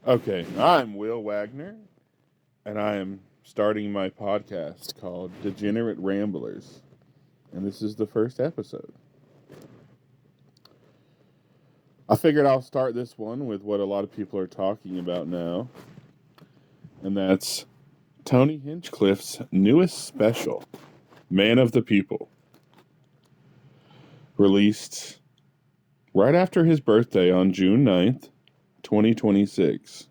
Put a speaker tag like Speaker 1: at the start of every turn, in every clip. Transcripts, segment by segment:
Speaker 1: Okay, I'm Will Wagner, and I am starting my podcast called Degenerate Ramblers, and this is the first episode. I figured I'll start this one with what a lot of people are talking about now, and that's Tony Hinchcliffe's newest special, Man of the People, released right after his birthday on June 9th, 2026.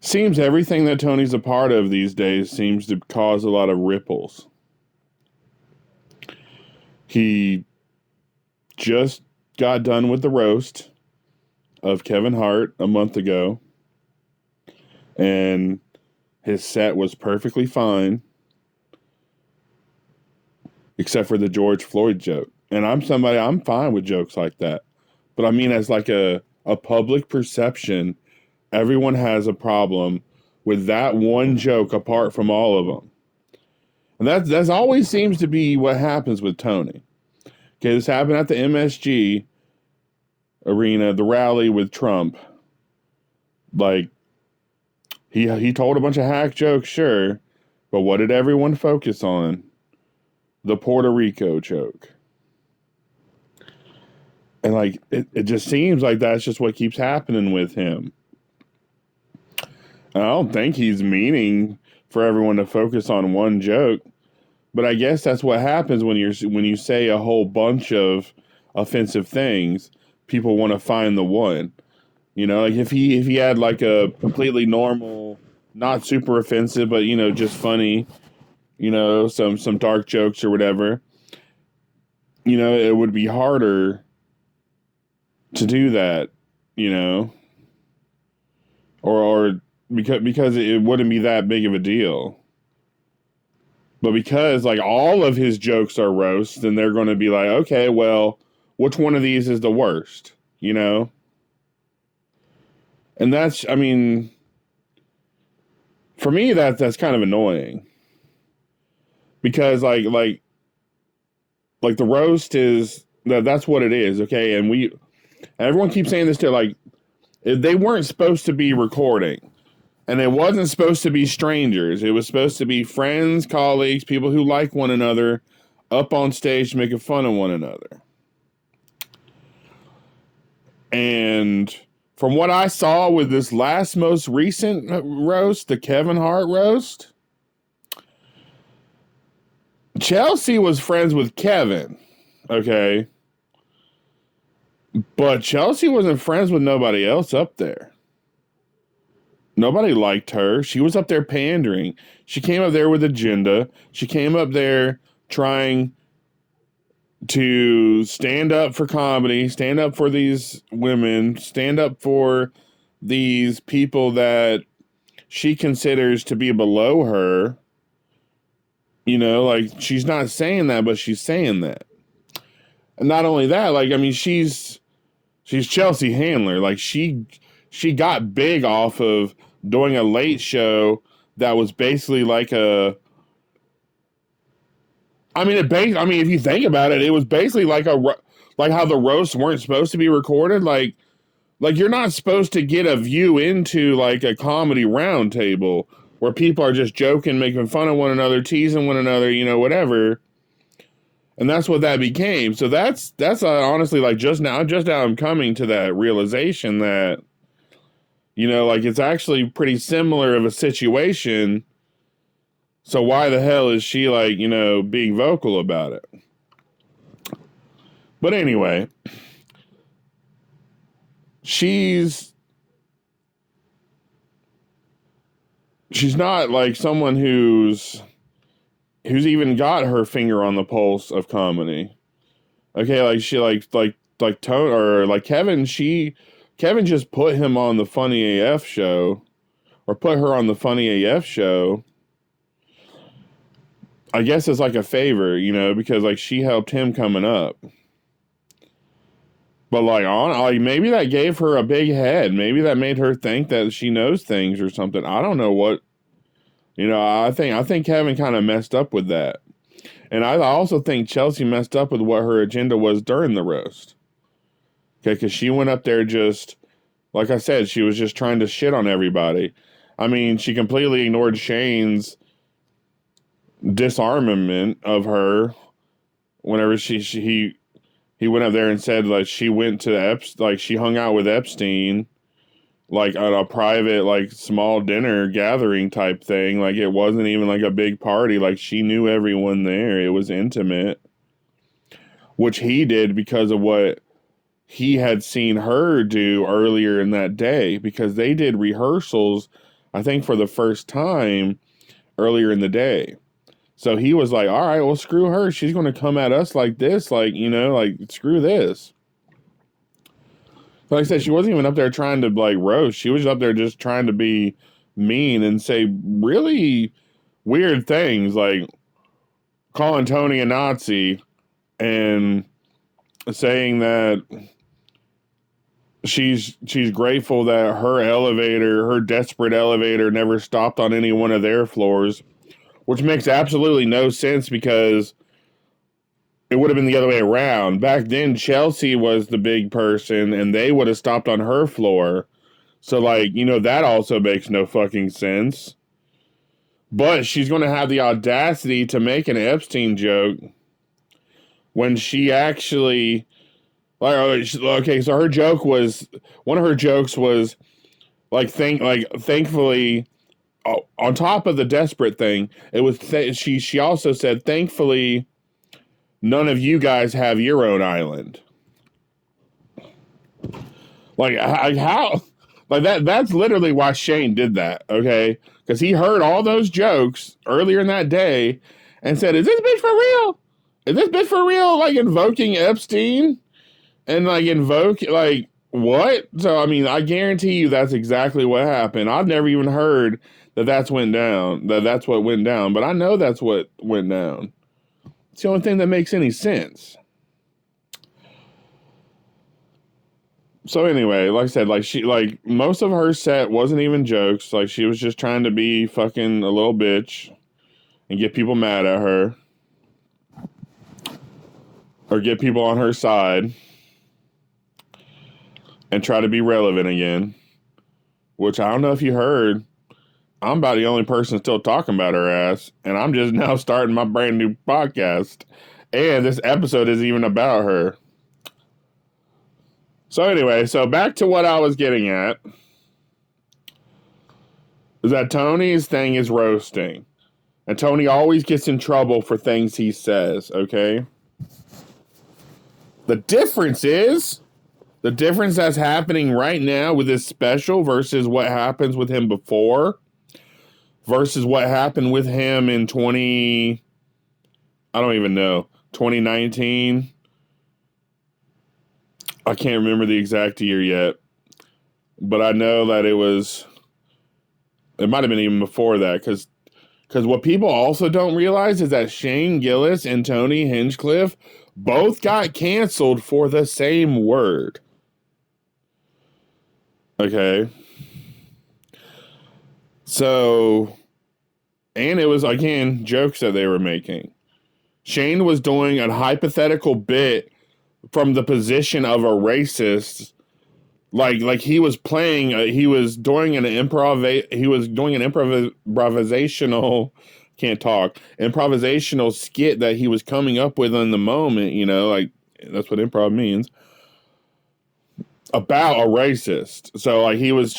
Speaker 1: Seems everything that Tony's a part of these days seems to cause a lot of ripples. He just got done with the roast of Kevin Hart a month ago, and his set was perfectly fine, except for the George Floyd joke. And I'm fine with jokes like that. But I mean, as like a public perception, everyone has a problem with that one joke apart from all of them. And that's always seems to be what happens with Tony. Okay, this happened at the MSG arena, the rally with Trump. Like, he told a bunch of hack jokes, sure, but what did everyone focus on? The Puerto Rico joke. And like, it just seems like that's just what keeps happening with him. And I don't think he's meaning for everyone to focus on one joke, but I guess that's what happens when you say a whole bunch of offensive things. People want to find the one. You know, like if he had like a completely normal, not super offensive, but just funny, some dark jokes or whatever, it would be harder to do that, or because it wouldn't be that big of a deal. But because like all of his jokes are roast, then they're going to be like, okay, well, which one of these is the worst, And that's, I mean, for me, that's kind of annoying. Because like the roast is, that's what it is, okay? And everyone keeps saying this too, like, they weren't supposed to be recording. And it wasn't supposed to be strangers. It was supposed to be friends, colleagues, people who like one another up on stage making fun of one another. And from what I saw with this most recent roast, the Kevin Hart roast, Chelsea was friends with Kevin, okay? But Chelsea wasn't friends with nobody else up there. Nobody liked her. She was up there pandering. She came up there with agenda. She came up there trying to stand up for comedy, stand up for these women, stand up for these people that she considers to be below her. Like she's not saying that, but she's saying that. And not only that, like, I mean, she's Chelsea Handler. Like she got big off of doing a late show that was basically like if you think about it, it was basically like how the roasts weren't supposed to be recorded. Like you're not supposed to get a view into like a comedy round table where people are just joking, making fun of one another, teasing one another, whatever. And that's what that became. So that's honestly, like just now I'm coming to that realization that, like it's actually pretty similar of a situation. So why the hell is she like, being vocal about it? But anyway, she's not like someone who's even got her finger on the pulse of comedy. Okay, like she like Tone or like Kevin, Kevin just put him on the Funny AF show, or put her on the Funny AF show. I guess it's like a favor, because like she helped him coming up. But like maybe that gave her a big head. Maybe that made her think that she knows things or something. I don't know what. I think Kevin kind of messed up with that. And I also think Chelsea messed up with what her agenda was during the roast. Okay, because she went up there just Like I said, she was just trying to shit on everybody. I mean, she completely ignored Shane's disarmament of her whenever he went up there and said like she went to like she hung out with Epstein like on a private like small dinner gathering type thing. Like it wasn't even like a big party. Like she knew everyone there. It was intimate, which he did because of what he had seen her do earlier in that day, because they did rehearsals, I think, for the first time earlier in the day. So he was like, all right, well, screw her. She's going to come at us like this. Like, you know, like, screw this. Like I said, she wasn't even up there trying to, like, roast. She was up there just trying to be mean and say really weird things, like calling Tony a Nazi and saying that she's grateful that her desperate elevator never stopped on any one of their floors, which makes absolutely no sense because it would have been the other way around. Back then, Chelsea was the big person and they would have stopped on her floor. So, like, you know, that also makes no fucking sense. But she's going to have the audacity to make an Epstein joke when she actually, like, okay, so her joke was, one of her jokes was, thankfully, on top of the desperate thing, it was, she also said, thankfully, none of you guys have your own island. Like, how? Like, that's literally why Shane did that, okay? Because he heard all those jokes earlier in that day and said, is this bitch for real? Is this bitch for real? Like, invoking Epstein? And, like, like, what? So, I mean, I guarantee you that's exactly what happened. I've never even heard that's what went down. But I know that's what went down. It's the only thing that makes any sense. So anyway, like I said, like most of her set wasn't even jokes. Like she was just trying to be fucking a little bitch and get people mad at her or get people on her side and try to be relevant again. Which I don't know if you heard, I'm about the only person still talking about her ass, and I'm just now starting my brand new podcast. And this episode isn't even about her. So anyway, so back to what I was getting at. Is that Tony's thing is roasting. And Tony always gets in trouble for things he says, okay? The difference that's happening right now with this special versus what happens with him before versus what happened with him in 2019. I can't remember the exact year yet, but I know that it might have been even before that, because what people also don't realize is that Shane Gillis and Tony Hinchcliffe both got canceled for the same word. Okay. So, and it was, again, jokes that they were making. Shane was doing a hypothetical bit from the position of a racist. Like he was playing, he was doing an improvisational skit that he was coming up with in the moment, you know, like that's what improv means, about a racist. So like he was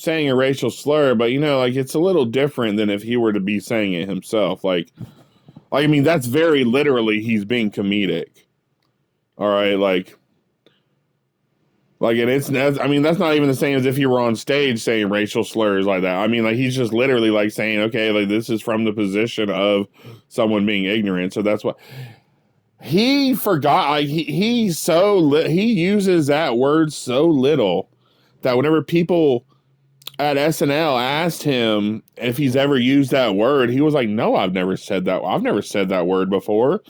Speaker 1: saying a racial slur, but you know, like it's a little different than if he were to be saying it himself. Like I mean, that's very literally he's being comedic. All right, and that's not even the same as if you were on stage saying racial slurs like that. I mean, like, he's just literally, like, saying, okay, like, this is from the position of someone being ignorant. So that's what he forgot. Like, he uses that word so little that whenever people at SNL asked him if he's ever used that word, he was like, no, I've never said that. I've never said that word before.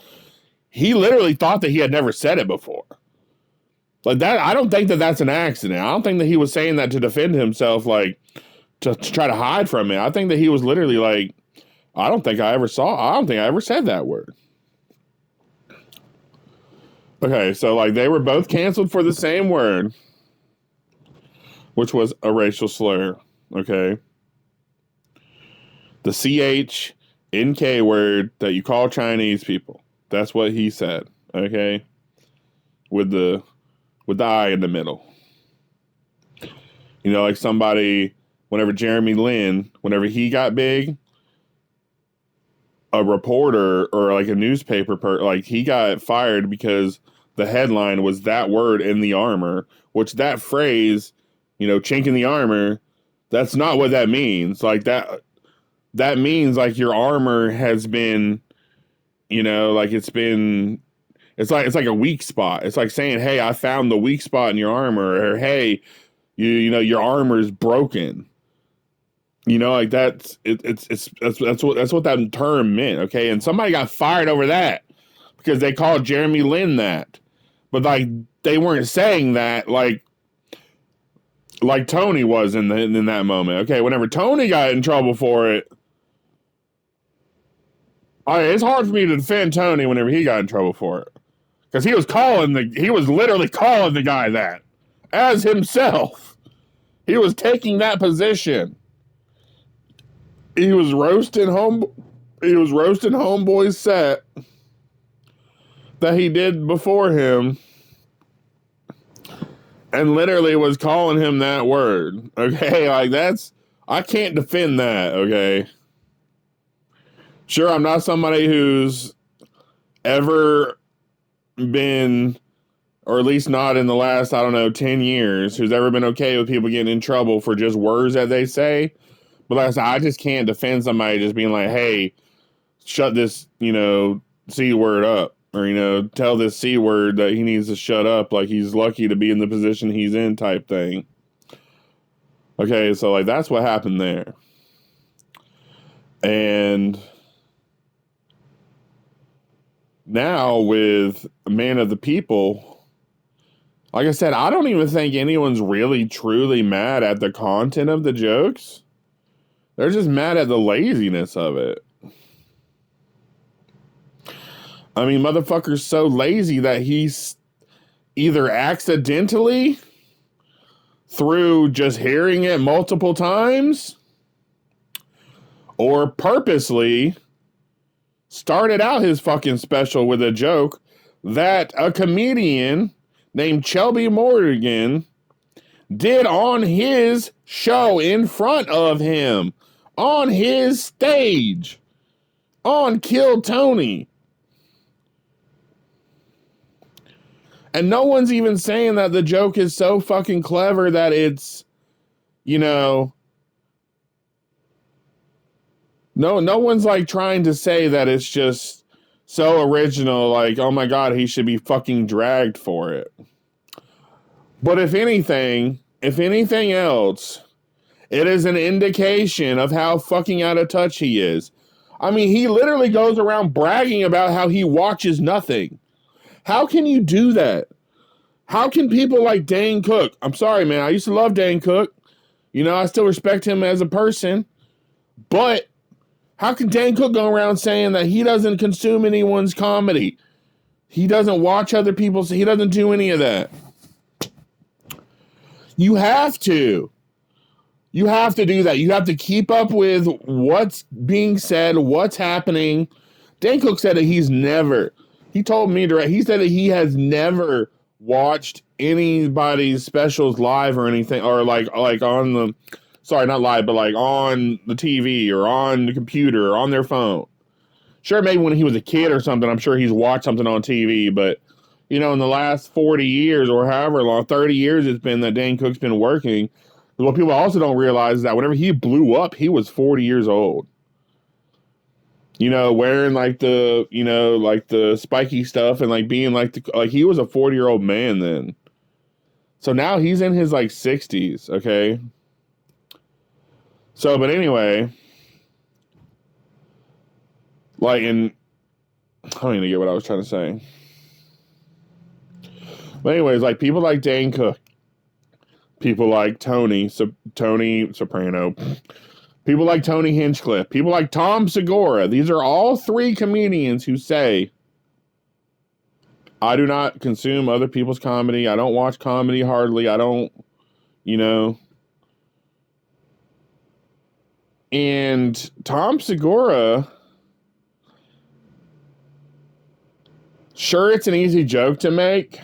Speaker 1: He literally thought that he had never said it before. Like that, I don't think that that's an accident. I don't think that he was saying that to defend himself, like to try to hide from it. I think that he was literally like, I don't think I ever said that word. Okay, so like they were both canceled for the same word. which was a racial slur. Okay. The CHNK word that you call Chinese people. That's what he said. Okay. With the I in the middle. You know, like somebody, whenever Jeremy Lin, whenever he got big, a reporter or like a newspaper, like he got fired because the headline was that word in the armor, which that phrase, you know, chink in the armor, that's not what that means. Like that means like your armor has been, you know, like it's like a weak spot. It's like saying, hey, I found the weak spot in your armor, or hey, you know, your armor's broken. You know, like that's what that term meant, okay? And somebody got fired over that because they called Jeremy Lin that. But like they weren't saying that like Tony was in that moment. Okay, whenever Tony got in trouble for it, it's hard for me to defend Tony whenever he got in trouble for it. Because he was literally calling the guy that as himself. He was taking that position. He was roasting homeboy's set that he did before him and literally was calling him that word. Okay, like I can't defend that, okay? Sure, I'm not somebody who's ever been, or at least not in the last, 10 years, who's ever been okay with people getting in trouble for just words that they say. But like I said, I just can't defend somebody just being like, hey, shut this, you know, C word up. Or, you know, tell this C word that he needs to shut up like he's lucky to be in the position he's in type thing. Okay, so like that's what happened there. And now with Man of the People, like I said, I don't even think anyone's really truly mad at the content of the jokes. They're just mad at the laziness of it. I mean, motherfucker's so lazy that he's either accidentally, through just hearing it multiple times, or purposely started out his fucking special with a joke that a comedian named Shelby Morgan did on his show in front of him, on his stage, on Kill Tony. And no one's even saying that the joke is so fucking clever that it's, you know, no one's like trying to say that it's just so original, like, oh my God, he should be fucking dragged for it. But if anything else, it is an indication of how fucking out of touch he is. I mean, he literally goes around bragging about how he watches nothing. How can you do that? How can people like Dane Cook? I'm sorry, man. I used to love Dane Cook. You know, I still respect him as a person. But how can Dane Cook go around saying that he doesn't consume anyone's comedy? He doesn't watch other people's. He doesn't do any of that. You have to. You have to do that. You have to keep up with what's being said, what's happening. Dane Cook said that he told me direct, he said that he has never watched anybody's specials live or anything, or like on the, sorry, not live, but like on the TV or on the computer or on their phone. Sure, maybe when he was a kid or something, I'm sure he's watched something on TV, but, you know, in the last 40 years or however long, 30 years it's been that Dane Cook's been working, what people also don't realize is that whenever he blew up, he was 40 years old. You know, wearing like the, you know, like the spiky stuff and like being like he was a 40-year-old man then. So now he's in his like 60s, okay? So, but anyway, like I don't even get what I was trying to say. But anyways, like people like Dane Cook, people like Tony Soprano, people like Tony Hinchcliffe, people like Tom Segura. These are all three comedians who say, I do not consume other people's comedy. I don't watch comedy hardly. I don't, you know, And Tom Segura, sure, it's an easy joke to make,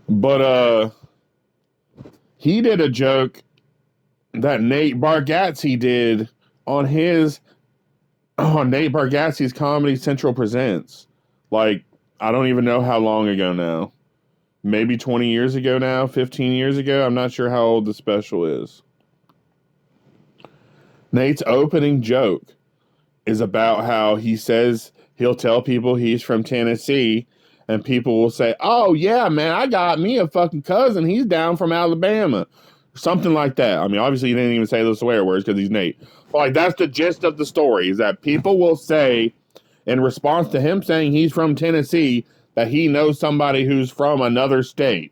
Speaker 1: but he did a joke that Nate Bargatze did on Nate Bargatze's Comedy Central Presents. Like, I don't even know how long ago now. Maybe 20 years ago now, 15 years ago. I'm not sure how old the special is. Nate's opening joke is about how he says he'll tell people he's from Tennessee, and people will say, oh, yeah, man, I got me a fucking cousin. He's down from Alabama. Something like that. I mean, obviously, he didn't even say the swear words because he's Nate. But, like, that's the gist of the story, is that people will say, in response to him saying he's from Tennessee, that he knows somebody who's from another state.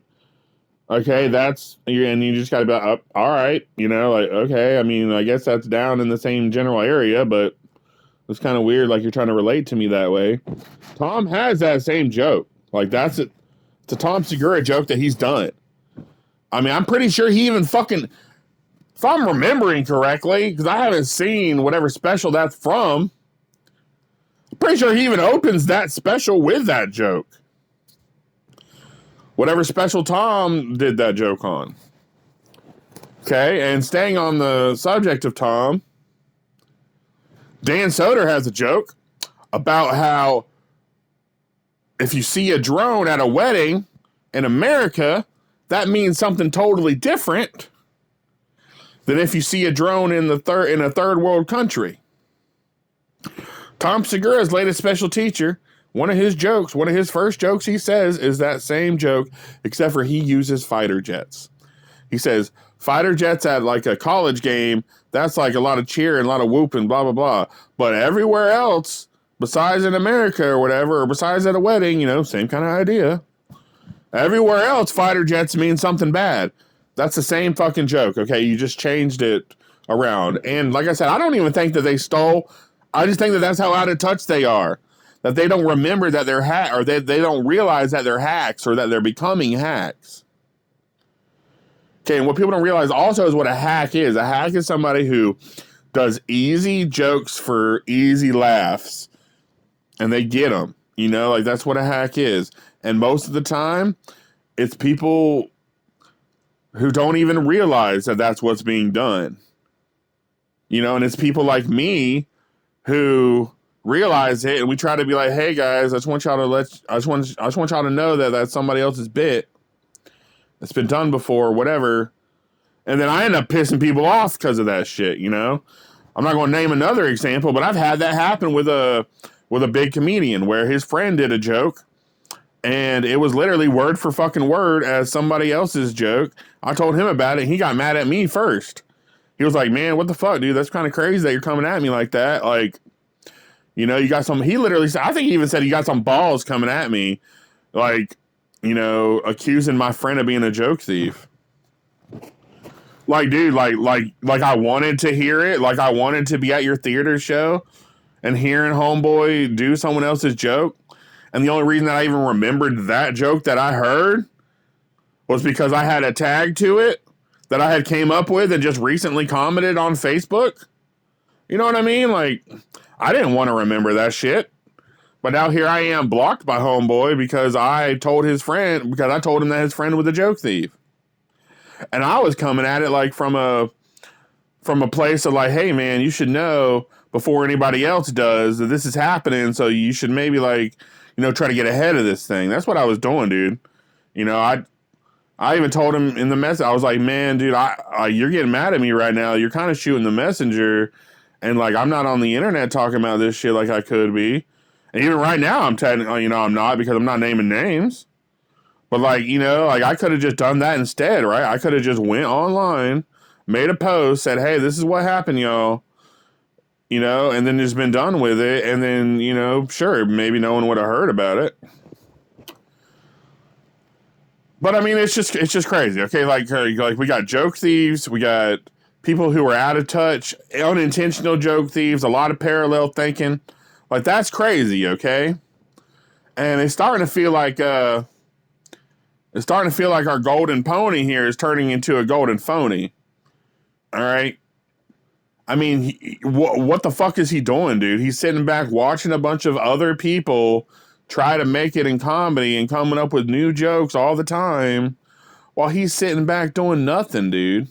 Speaker 1: Okay, and you just gotta be like, all right, like, okay, I mean, I guess that's down in the same general area, but it's kind of weird, like, you're trying to relate to me that way. Tom has that same joke. Like, it's a Tom Segura joke that he's done. I mean, I'm pretty sure he even fucking, if I'm remembering correctly, because I haven't seen whatever special that's from, pretty sure he even opens that special with that joke. Whatever special Tom did that joke on. Okay, and staying on the subject of Tom, Dan Soder has a joke about how if you see a drone at a wedding in America, that means something totally different than if you see a drone in a third world country. Tom Segura's latest special teacher, one of his first jokes he says is that same joke, except for he uses fighter jets. He says, fighter jets at like a college game, that's like a lot of cheering, a lot of whooping, blah, blah, blah. But everywhere else, besides in America or whatever, or besides at a wedding, same kind of idea. Everywhere else, fighter jets mean something bad. That's the same fucking joke, okay? You just changed it around. And like I said, I don't even think that they stole. I just think that that's how out of touch they are. That they don't remember that they're or they don't realize that they're hacks or that they're becoming hacks. Okay, and what people don't realize also is what a hack is. A hack is somebody who does easy jokes for easy laughs, and they get them. Like that's what a hack is. And most of the time, it's people who don't even realize that that's what's being done. And it's people like me who realize it, and we try to be like, hey guys, I just want y'all to know that that's somebody else's bit. It's been done before, whatever. And then I end up pissing people off because of that shit, I'm not going to name another example, but I've had that happen with a big comedian where his friend did a joke and it was literally word for fucking word as somebody else's joke. I told him about it and he got mad at me first. He was like, man, what the fuck, dude? That's kind of crazy that you're coming at me like that. Like, you got some, he literally said, I think he even said he got some balls coming at me. Like, accusing my friend of being a joke thief. Like, dude, like I wanted to hear it. Like I wanted to be at your theater show and hearing homeboy do someone else's joke. And the only reason that I even remembered that joke that I heard was because I had a tag to it that I had came up with and just recently commented on Facebook. You know what I mean? Like, I didn't want to remember that shit. But now here I am blocked by homeboy because I told him that his friend was a joke thief. And I was coming at it like from a place of like, hey man, you should know before anybody else does that this is happening. So you should maybe like, try to get ahead of this thing. That's what I was doing, dude. I even told him in the message, I was like, man, dude, you're getting mad at me right now. You're kind of shooting the messenger. And like, I'm not on the internet talking about this shit like I could be. And even right now, I'm technically, I'm not because I'm not naming names. But like, I could have just done that instead, right? I could have just went online, made a post, said, hey, this is what happened, y'all. And then just been done with it. And then, sure, maybe no one would have heard about it. But I mean, it's just crazy. Okay. Like we got joke thieves. We got people who are out of touch, unintentional joke thieves, a lot of parallel thinking. Like that's crazy. Okay. And it's starting to feel like, It's starting to feel like our golden pony here is turning into a golden phony. All right. I mean, what the fuck is he doing, dude? He's sitting back watching a bunch of other people try to make it in comedy and coming up with new jokes all the time while he's sitting back doing nothing, dude.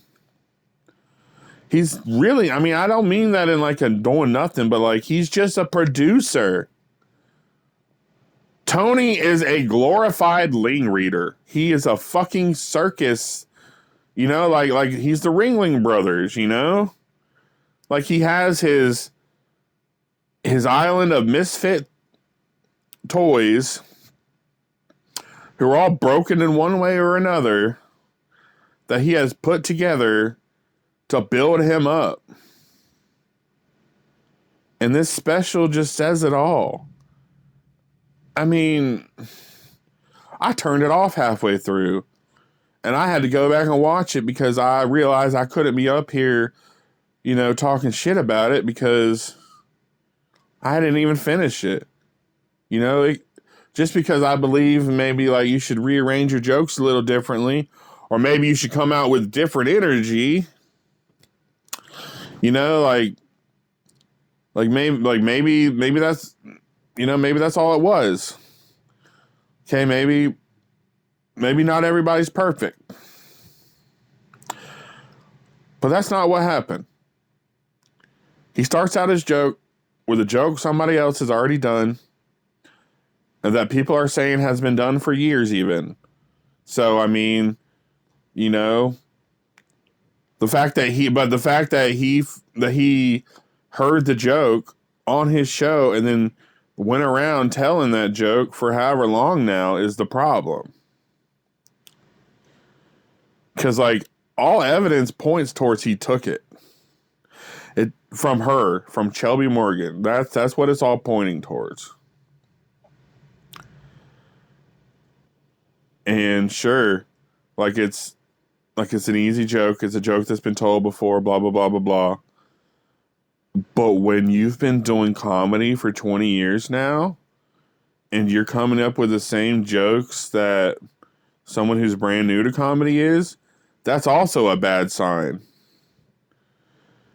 Speaker 1: He's really, I mean, I don't mean that in like a doing nothing, but like he's just a producer. Tony is a glorified ling reader. He is a fucking circus, you know, like he's the Ringling Brothers, you know? Like he has his island of misfit toys who are all broken in one way or another that he has put together to build him up. And this special just says it all. I mean, I turned it off halfway through and I had to go back and watch it because I realized I couldn't be up here, you know, talking shit about it because I didn't even finish it. You know, just because I believe maybe like you should rearrange your jokes a little differently, or maybe you should come out with different energy. You know, maybe that's, you know, maybe that's all it was. Okay, maybe not everybody's perfect. But that's not what happened. He starts out his joke with a joke somebody else has already done and that people are saying has been done for years even. So, I mean, you know, the fact that he heard the joke on his show and then went around telling that joke for however long now is the problem. Because, like, all evidence points towards he took it. From Shelby Morgan. That's what it's all pointing towards. And sure, like it's an easy joke. It's a joke that's been told before, blah, blah, blah, blah, blah. But when you've been doing comedy for 20 years now, and you're coming up with the same jokes that someone who's brand new to comedy is, that's also a bad sign.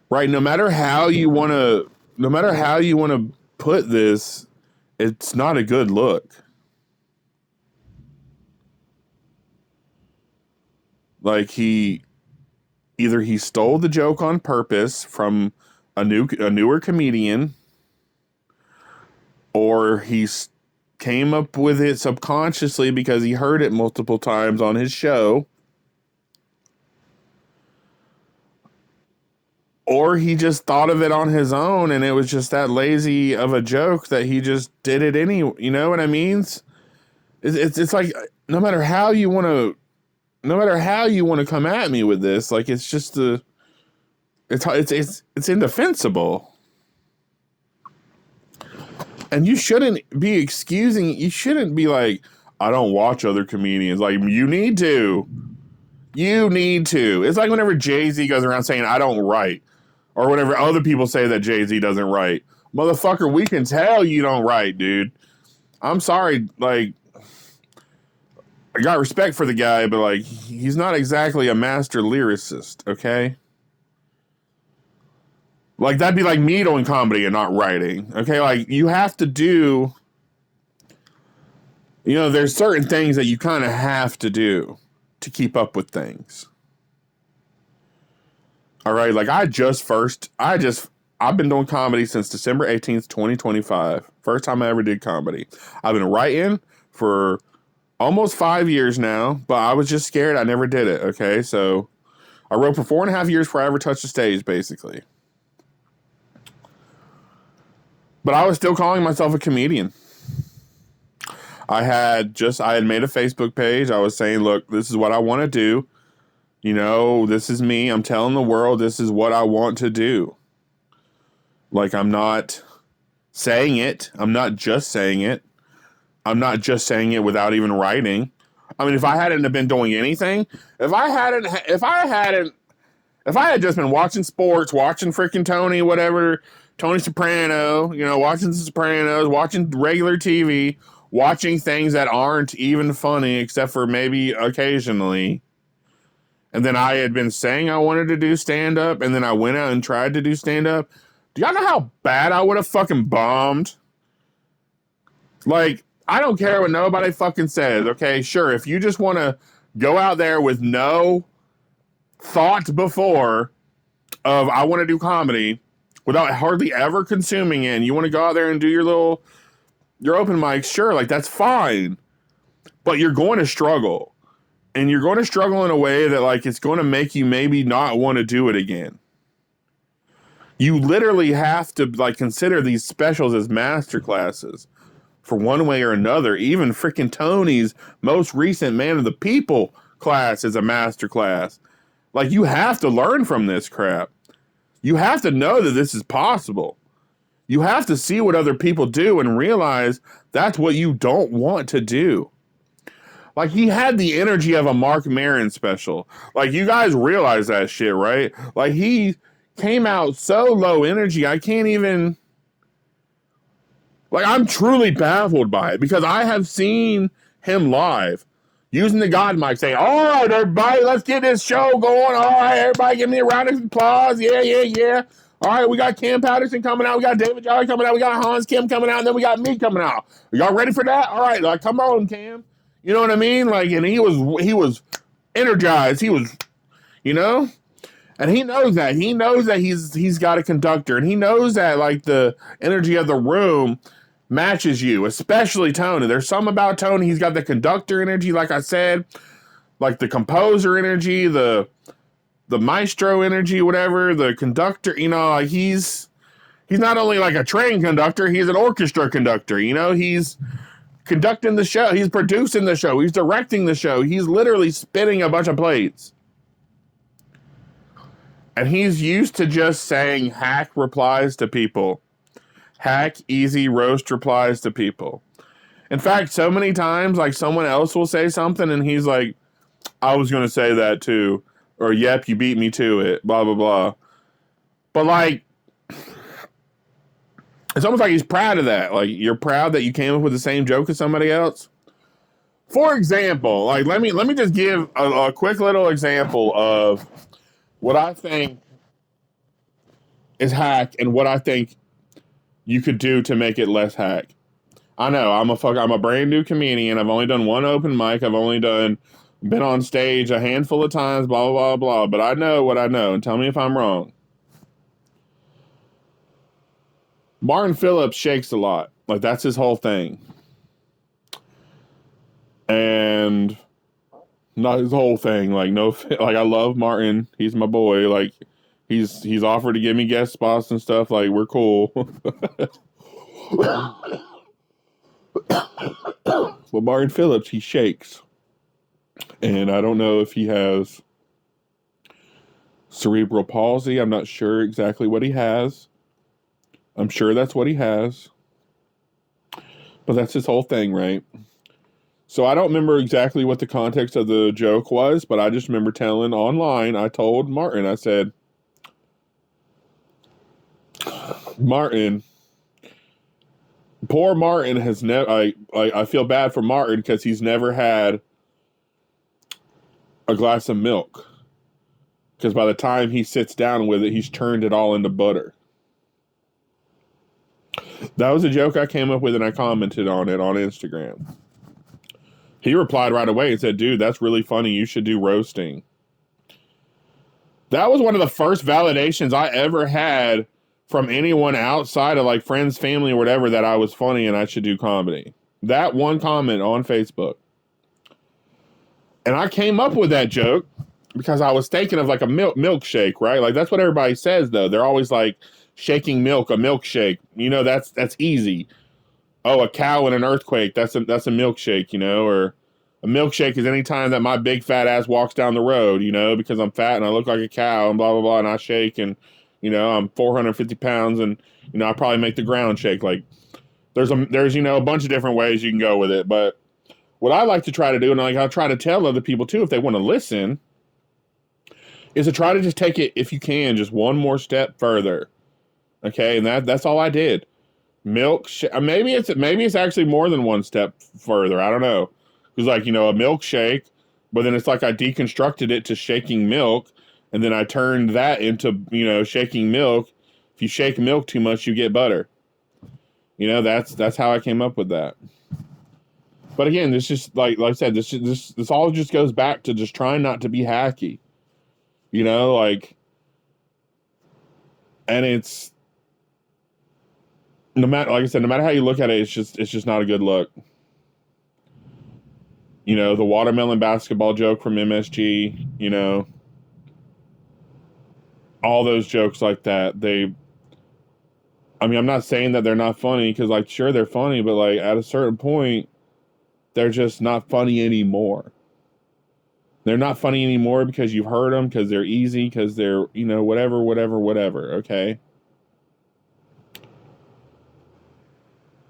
Speaker 1: Right? No matter how you want to put this, it's not a good look. Like he stole the joke on purpose from a newer comedian, or he came up with it subconsciously because he heard it multiple times on his show, or he just thought of it on his own and it was just that lazy of a joke that he just did it anyway. You know what I mean? It's like no matter how you want to come at me with this, like it's just it's indefensible. And you shouldn't be like, I don't watch other comedians. Like, you need to. It's like whenever Jay-Z goes around saying, I don't write. Or whenever other people say that Jay-Z doesn't write. Motherfucker, we can tell you don't write, dude. I'm sorry, like, I got respect for the guy, but, like, he's not exactly a master lyricist, okay? Like, that'd be like me doing comedy and not writing, okay? Like, you have to do, you know, there's certain things that you kind of have to do to keep up with things. All right, like I've been doing comedy since December 18th, 2025. First time I ever did comedy. I've been writing for almost 5 years now, but I was just scared. I never did it, okay? So I wrote for 4.5 years before I ever touched the stage, basically. But I was still calling myself a comedian. I had made a Facebook page. I was saying, look, this is what I want to do. You know, this is me. I'm telling the world this is what I want to do. Like, I'm not saying it. I'm not just saying it. I'm not just saying it without even writing. I mean, if I hadn't have been doing anything, if I had just been watching sports, watching freaking Tony, whatever, Tony Soprano, you know, watching The Sopranos, watching regular TV, watching things that aren't even funny except for maybe occasionally. And then I had been saying I wanted to do stand-up, and then I went out and tried to do stand-up. Do y'all know how bad I would have fucking bombed? Like, I don't care what nobody fucking says, okay? Sure, if you just want to go out there with no thought before of I want to do comedy without hardly ever consuming it, and you want to go out there and do your open mics, sure, like, that's fine. But you're going to struggle. And you're going to struggle in a way that, like, it's going to make you maybe not want to do it again. You literally have to, like, consider these specials as master classes for one way or another. Even freaking Tony's most recent Man of the People class is a master class. Like, you have to learn from this crap. You have to know that this is possible. You have to see what other people do and realize that's what you don't want to do. Like, he had the energy of a Mark Maron special. Like, you guys realize that shit, right? Like, he came out so low energy, I can't even... Like, I'm truly baffled by it, because I have seen him live, using the God mic, saying, all right, everybody, let's get this show going. All right, everybody, give me a round of applause. Yeah. All right, we got Cam Patterson coming out. We got David Jolly coming out. We got Hans Kim coming out. And then we got me coming out. Are y'all ready for that? All right, like, come on, Cam. You know what I mean? Like, and he was energized. He was, you know, and he knows that. He knows that he's got a conductor, and he knows that, like, the energy of the room matches you, especially Tony. There's something about Tony. He's got the conductor energy, like I said, like the composer energy, the maestro energy, whatever, the conductor, you know, like he's not only like a train conductor, he's an orchestra conductor, you know, he's conducting the show, he's producing the show, he's directing the show, he's literally spinning a bunch of plates. And he's used to just saying hack replies to people. Hack, easy, roast replies to people. In fact, so many times, like, someone else will say something and he's like, I was going to say that too. Or, yep, you beat me to it, blah, blah, blah. But, like, it's almost like he's proud of that. Like, you're proud that you came up with the same joke as somebody else. For example, like, let me just give a quick little example of what I think is hack and what I think you could do to make it less hack. I know, I'm a brand new comedian. I've only done one open mic. I've only been on stage a handful of times, blah, blah, blah, blah. But I know what I know, and tell me if I'm wrong. Martin Phillips shakes a lot. Like, that's his whole thing. And not his whole thing. Like, no, like, I love Martin. He's my boy. Like, he's offered to give me guest spots and stuff. Like, we're cool. Well, Martin Phillips, he shakes. And I don't know if he has cerebral palsy. I'm not sure exactly what he has. I'm sure that's what he has. But that's his whole thing, right? So I don't remember exactly what the context of the joke was, but I just remember telling online, I told Martin, I said, Martin, poor Martin has never, I feel bad for Martin because he's never had a glass of milk. Because by the time he sits down with it, he's turned it all into butter. That was a joke I came up with, and I commented on it on Instagram. He replied right away and said, dude, that's really funny. You should do roasting. That was one of the first validations I ever had from anyone outside of, like, friends, family, or whatever, that I was funny and I should do comedy. That one comment on Facebook. And I came up with that joke because I was thinking of, like, a milkshake, right? Like, that's what everybody says, though. They're always like, shaking milk, a milkshake. You know, that's easy. Oh, a cow in an earthquake, that's a milkshake, you know, or a milkshake is any time that my big fat ass walks down the road, you know, because I'm fat and I look like a cow and blah, blah, blah, and I shake and, you know, I'm 450 pounds and, you know, I probably make the ground shake. Like, there's, you know, a bunch of different ways you can go with it. But what I like to try to do, and like I'll try to tell other people too, if they want to listen, is to try to just take it, if you can, just one more step further. Okay, and that's all I did. maybe it's actually more than one step further. I don't know. It's like, a milkshake, but then it's like I deconstructed it to shaking milk, and then I turned that into, shaking milk. If you shake milk too much, you get butter. That's how I came up with that. But again, this just like I said, this all just goes back to just trying not to be hacky. And it's no matter, like I said, no matter how you look at it, it's just not a good look. The watermelon basketball joke from MSG, all those jokes like that. I'm not saying that they're not funny, because like, sure, they're funny, but like at a certain point, they're just not funny anymore. They're not funny anymore because you've heard them, because they're easy, because they're, whatever. Okay.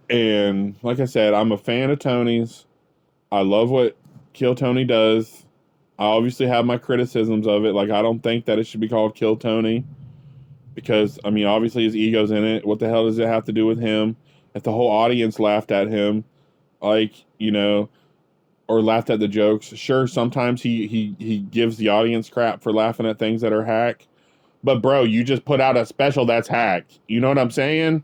Speaker 1: And like I said, I'm a fan of Tony's. I love what Kill Tony does. I obviously have my criticisms of it. Like, I don't think that it should be called Kill Tony, because, obviously his ego's in it. What the hell does it have to do with him? If the whole audience laughed at him, like, or laughed at the jokes, sure, sometimes he gives the audience crap for laughing at things that are hack. But, bro, you just put out a special that's hack. You know what I'm saying?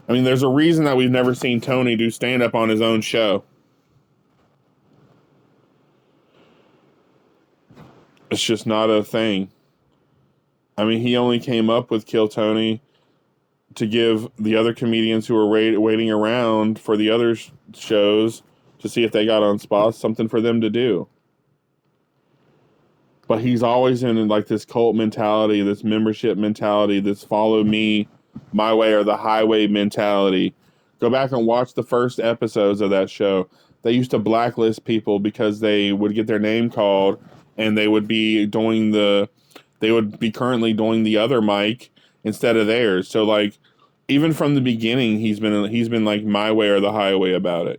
Speaker 1: There's a reason that we've never seen Tony do stand-up on his own show. It's just not a thing. He only came up with Kill Tony to give the other comedians who were waiting around for the other shows to see if they got on spots something for them to do. But he's always in like this cult mentality, this membership mentality, this follow me, my way or the highway mentality. Go back and watch the first episodes of that show. They used to blacklist people because they would get their name called, and they would be currently doing the other mic instead of theirs. So like, even from the beginning, he's been like my way or the highway about it,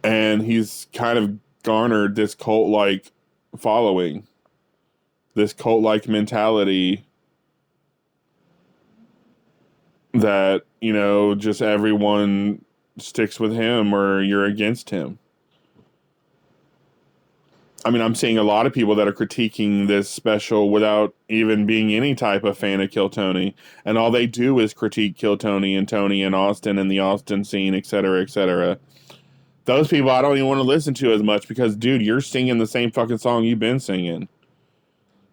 Speaker 1: And he's kind of garnered this cult-like following, this cult-like mentality that, just everyone sticks with him or you're against him. I'm seeing a lot of people that are critiquing this special without even being any type of fan of Kill Tony. And all they do is critique Kill Tony and Austin and the Austin scene, et cetera, et cetera. Those people I don't even want to listen to as much, because, dude, you're singing the same fucking song you've been singing.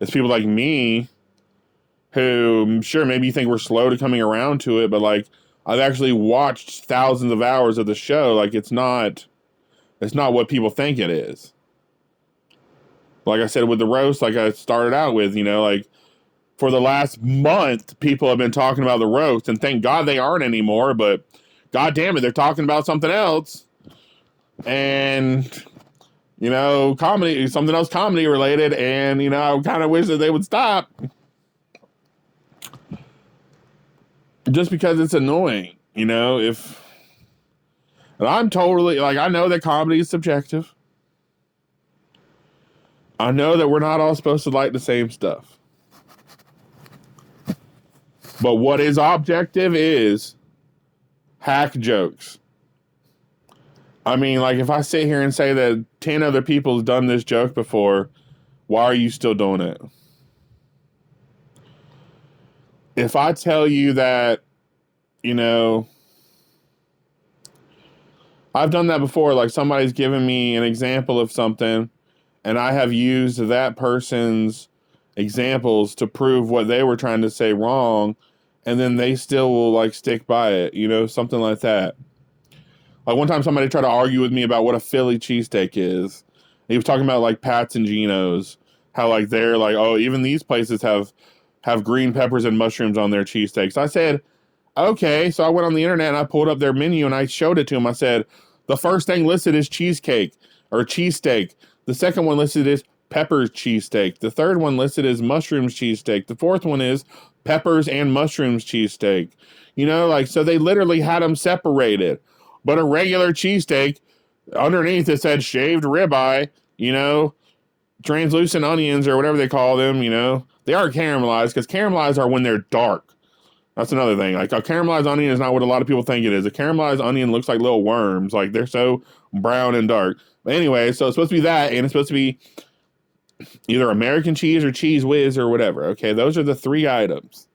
Speaker 1: It's people like me who, sure, maybe you think we're slow to coming around to it, but, like, I've actually watched thousands of hours of the show. Like, it's not what people think it is. Like I said with the roast, like I started out with, like, for the last month, people have been talking about the roast, and thank God they aren't anymore, but God damn it, they're talking about something else. And, something else comedy related, and, I kind of wish that they would stop. Just because it's annoying, and I'm totally, like, I know that comedy is subjective. I know that we're not all supposed to like the same stuff. But what is objective is hack jokes. Like, if I sit here and say that 10 other people have done this joke before, why are you still doing it? If I tell you that, I've done that before, like somebody's given me an example of something, and I have used that person's examples to prove what they were trying to say wrong, and then they still will, like, stick by it, something like that. Like, one time somebody tried to argue with me about what a Philly cheesesteak is. He was talking about, like, Pat's and Geno's, how, like, they're like, oh, even these places have green peppers and mushrooms on their cheesesteaks. I said, okay, so I went on the internet and I pulled up their menu and I showed it to him. I said, the first thing listed is cheesecake or cheesesteak. The second one listed is peppers cheesesteak. The third one listed is mushrooms cheesesteak. The fourth one is peppers and mushrooms cheesesteak. So they literally had them separated. But a regular cheesesteak, underneath it said shaved ribeye, translucent onions or whatever they call them, you know, they are caramelized because caramelized are when they're dark. That's another thing. Like a caramelized onion is not what a lot of people think it is. A caramelized onion looks like little worms. Like they're so brown and dark. But anyway, so it's supposed to be that, and it's supposed to be either American cheese or Cheese Whiz or whatever. Okay, those are the 3 items.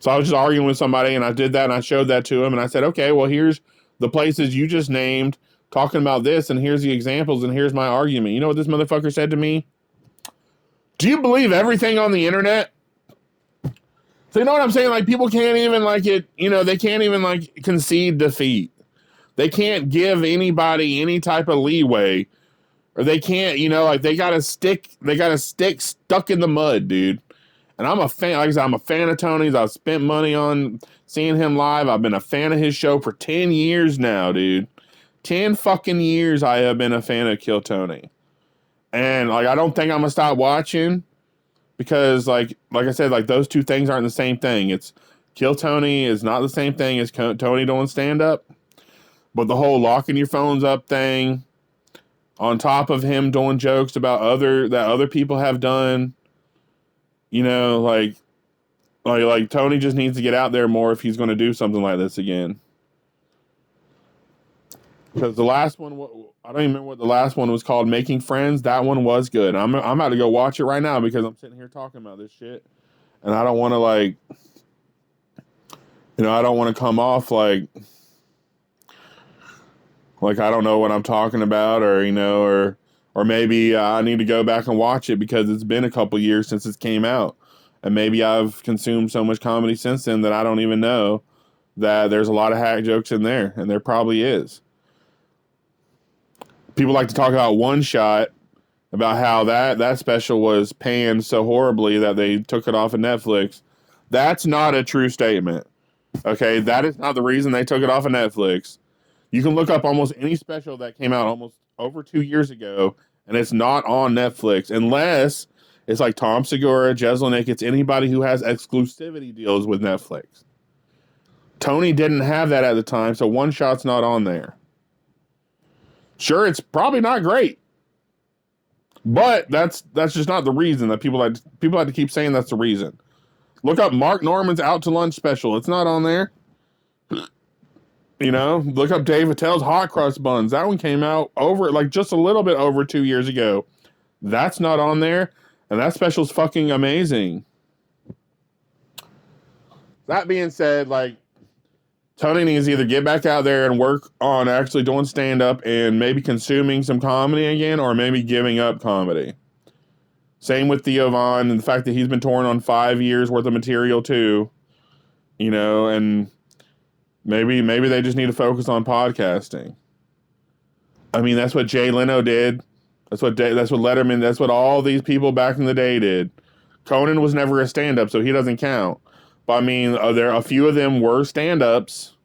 Speaker 1: So I was just arguing with somebody, and I did that, and I showed that to him, and I said, okay, well, here's the places you just named talking about this, and here's the examples, and here's my argument. You know what this motherfucker said to me? Do you believe everything on the internet? So you know what I'm saying? Like, people can't even, like, they can't even, like, concede defeat. They can't give anybody any type of leeway, or they can't, like, they got a stick stuck in the mud, dude. And I'm a fan, like I said, I'm a fan of Tony's. I've spent money on seeing him live. I've been a fan of his show for 10 years now, dude. 10 fucking years I have been a fan of Kill Tony. And, like, I don't think I'm going to stop watching because, like I said, like, those two things aren't the same thing. It's Kill Tony is not the same thing as Tony doing stand-up. But the whole locking your phones up thing, on top of him doing jokes about other people have done, like Tony just needs to get out there more if he's going to do something like this again. Because the last one, I don't even remember what the last one was called, Making Friends. That one was good. I'm about to go watch it right now because I'm sitting here talking about this shit. And I don't want to I don't want to come off like I don't know what I'm talking about or maybe I need to go back and watch it because it's been a couple years since it came out. And maybe I've consumed so much comedy since then that I don't even know that there's a lot of hack jokes in there. And there probably is. People like to talk about One Shot, about how that special was panned so horribly that they took it off of Netflix. That's not a true statement. Okay? That is not the reason they took it off of Netflix. You can look up almost any special that came out almost over 2 years ago, and it's not on Netflix, unless it's like Tom Segura, Jeselnik. It's anybody who has exclusivity deals with Netflix. Tony didn't have that at the time, so One Shot's not on there. Sure, it's probably not great, but that's just not the reason that people like to keep saying that's the reason. Look up Mark Norman's Out to Lunch special. It's not on there. Look up Dave Attell's Hot Cross Buns. That one came out just a little bit over 2 years ago. That's not on there. And that special's fucking amazing. That being said, Tony needs to either get back out there and work on actually doing stand-up and maybe consuming some comedy again, or maybe giving up comedy. Same with Theo Von and the fact that he's been touring on 5 years worth of material too. And maybe they just need to focus on podcasting. I mean, that's what Jay Leno did. That's what Letterman, that's what all these people back in the day did. Conan was never a stand-up, so he doesn't count. But I mean, a few of them were stand-ups,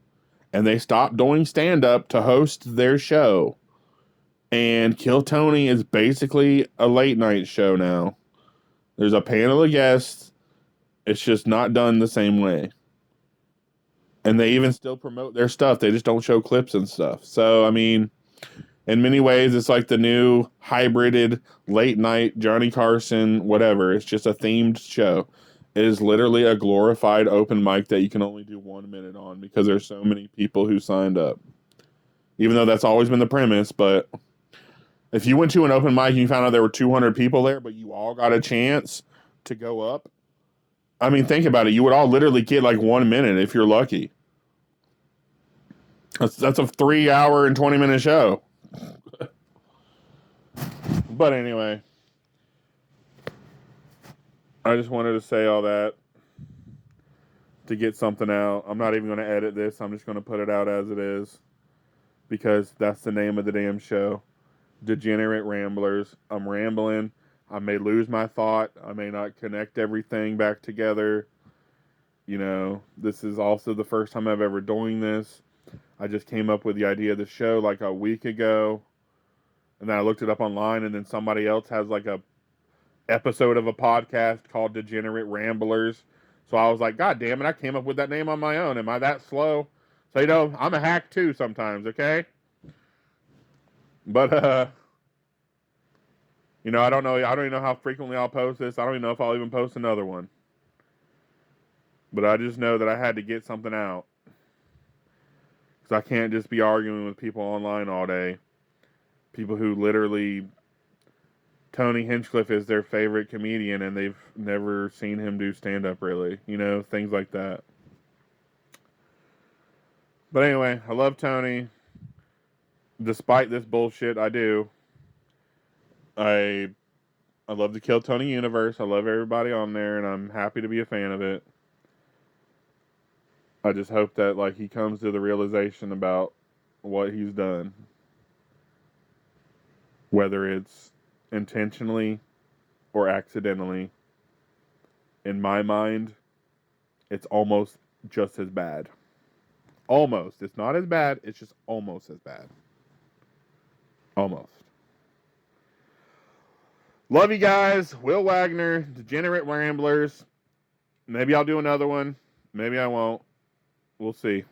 Speaker 1: and they stopped doing stand-up to host their show. And Kill Tony is basically a late-night show now. There's a panel of guests. It's just not done the same way. And they even still promote their stuff. They just don't show clips and stuff. So, I mean, in many ways, it's like the new hybrided late-night Johnny Carson, whatever. It's just a themed show. It is literally a glorified open mic that you can only do 1 minute on because there's so many people who signed up. Even though that's always been the premise, but if you went to an open mic and you found out there were 200 people there, but you all got a chance to go up, I mean, think about it. You would all literally get 1 minute if you're lucky. That's a 3 hour and 20 minute show. But anyway, I just wanted to say all that to get something out. I'm not even going to edit this. I'm just going to put it out as it is because that's the name of the damn show. Degenerate Ramblers. I'm rambling. I may lose my thought. I may not connect everything back together. This is also the first time I've ever doing this. I just came up with the idea of the show a week ago. And then I looked it up online, and then somebody else has a episode of a podcast called Degenerate Ramblers. So I was like, God damn it, I came up with that name on my own. Am I that slow? So, I'm a hack too sometimes, okay? But, You know, I don't know. I don't even know how frequently I'll post this. I don't even know if I'll even post another one. But I just know that I had to get something out. Because I can't just be arguing with people online all day. People who literally... Tony Hinchcliffe is their favorite comedian and they've never seen him do stand-up, really. You know, things like that. But anyway, I love Tony. Despite this bullshit, I do. I love the Kill Tony universe. I love everybody on there, and I'm happy to be a fan of it. I just hope that like he comes to the realization about what he's done, whether it's intentionally or accidentally. In my mind, it's almost just as bad. Almost. It's not as bad. It's just almost as bad. Almost. Love you guys. Will Wagner, Degenerate Ramblers. Maybe I'll do another one. Maybe I won't. We'll see.